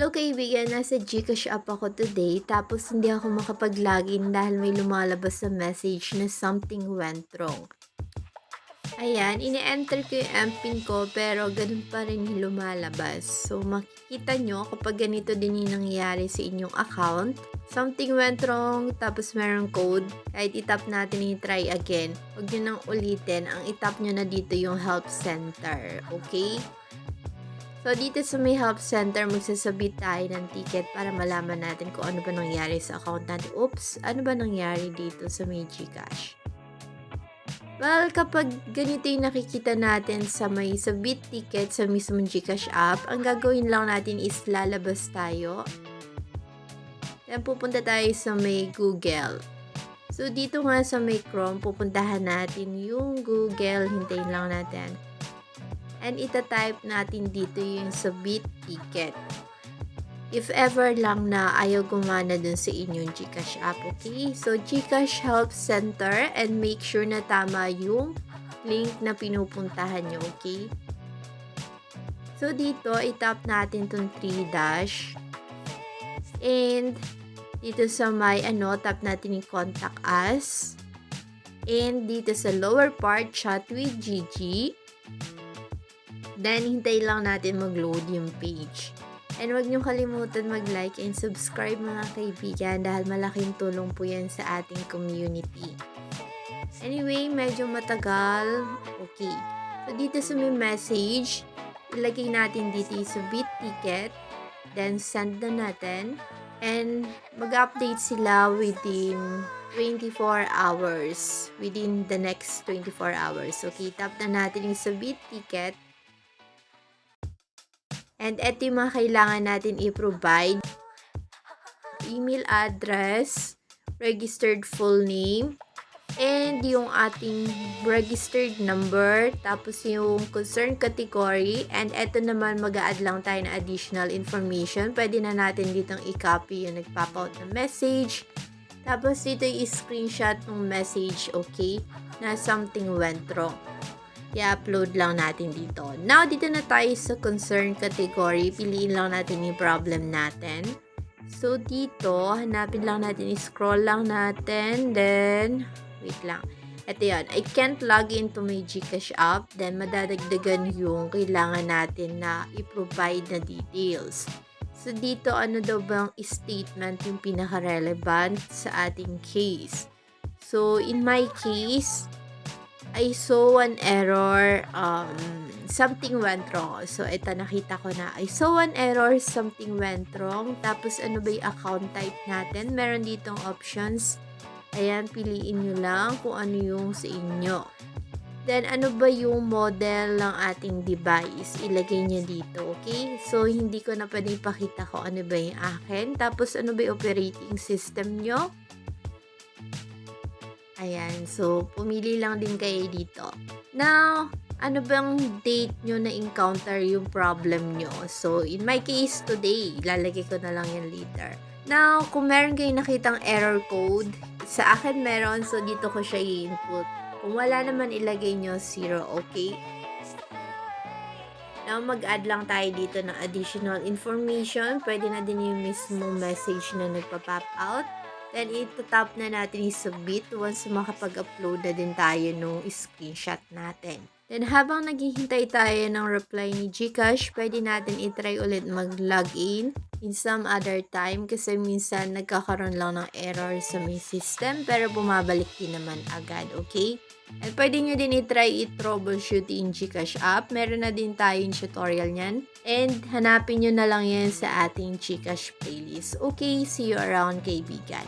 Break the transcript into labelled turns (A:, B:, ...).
A: Hello kaibigan, nasa GCash app ako today tapos hindi ako makapag-login dahil may lumalabas na message na something went wrong. Ayan, ine-enter ko yung MPIN ko pero ganun pa rin yung lumalabas. So makikita nyo kapag ganito din yung nangyayari sa inyong account. Something went wrong tapos merong code. Kahit itap natin i-try again, huwag nyo nang ulitin. Ang itap nyo na dito yung help center. Okay? So, dito sa may help center, magsasabit tayo ng ticket para malaman natin kung ano ba nangyari sa account natin. Oops, ano ba nangyari dito sa may GCash? Well, kapag ganito yung nakikita natin sa may submit ticket sa mismong GCash app, ang gagawin lang natin is lalabas tayo. Then, pupunta tayo sa may Google. So, dito nga sa may Chrome, pupuntahan natin yung Google. Hintayin lang natin. And ita-type natin dito yung submit ticket. If ever lang na ayaw gumana dun sa inyong GCash app, okay? So, GCash Help Center and make sure na tama yung link na pinupuntahan nyo, okay? So, dito, itap natin tong 3 dash. And, dito sa may tap natin yung contact us. And, dito sa lower part, chat with Gigi. Then, hintay lang natin mag-load yung page. And huwag niyong kalimutan mag-like and subscribe mga kaibigan dahil malaking tulong po yan sa ating community. Anyway, medyo matagal. Okay. So, dito sa may message, ilagay natin dito yung submit ticket. Then, send na natin. And, mag-update sila within 24 hours. Within the next 24 hours. Okay, tap na natin yung submit ticket. And ito yung mga kailangan natin i-provide. Email address, registered full name, and yung ating registered number, tapos yung concern category, and ito naman mag-a-add lang tayo na additional information. Pwede na natin ditong i-copy yung nagpapa-out na message. Tapos dito yung screenshot ng message, okay, na something went wrong. I-upload lang natin dito. Now, dito na tayo sa concern category. Piliin lang natin yung problem natin. So, dito, hanapin lang natin. I-scroll lang natin. Then, wait lang. Ito yan. I can't log into my GCash app. Then, madadagdagan yung kailangan natin na i-provide na details. So, dito, ano daw bang statement yung pinaka-relevant sa ating case? So, in my case, I saw an error, something went wrong. So, ito nakita ko na, I saw an error, something went wrong. Tapos, ano ba yung account type natin? Meron ditong options. Ayan, piliin nyo lang kung ano yung sa inyo. Then, ano ba yung model ng ating device? Ilagay nyo dito, okay? So, hindi ko na pwede ipakita ko ano ba yung akin. Tapos, ano ba yung operating system nyo? Ayan, so pumili lang din kayo dito. Now, ano bang date nyo na-encounter yung problem nyo? So, in my case, today. Lalagay ko na lang yan later. Now, kung meron kayong nakitang error code, sa akin meron, so dito ko siya i-input. Kung wala naman, ilagay nyo 0, okay? Now, mag-add lang tayo dito ng additional information. Pwede na din yung mismo message na nagpa-pop out. Then, itatap na natin yung submit once makapag-upload na din tayo ng screenshot natin. Then, habang naghihintay tayo ng reply ni GCash, pwede natin itry ulit mag-login in some other time kasi minsan nagkakaroon lang ng error sa may system pero bumabalik din naman agad, okay? And pwede nyo din itry i-troubleshoot in GCash app. Meron na din tayong tutorial niyan. And hanapin nyo na lang yan sa ating GCash playlist. Okay, see you around kaibigan.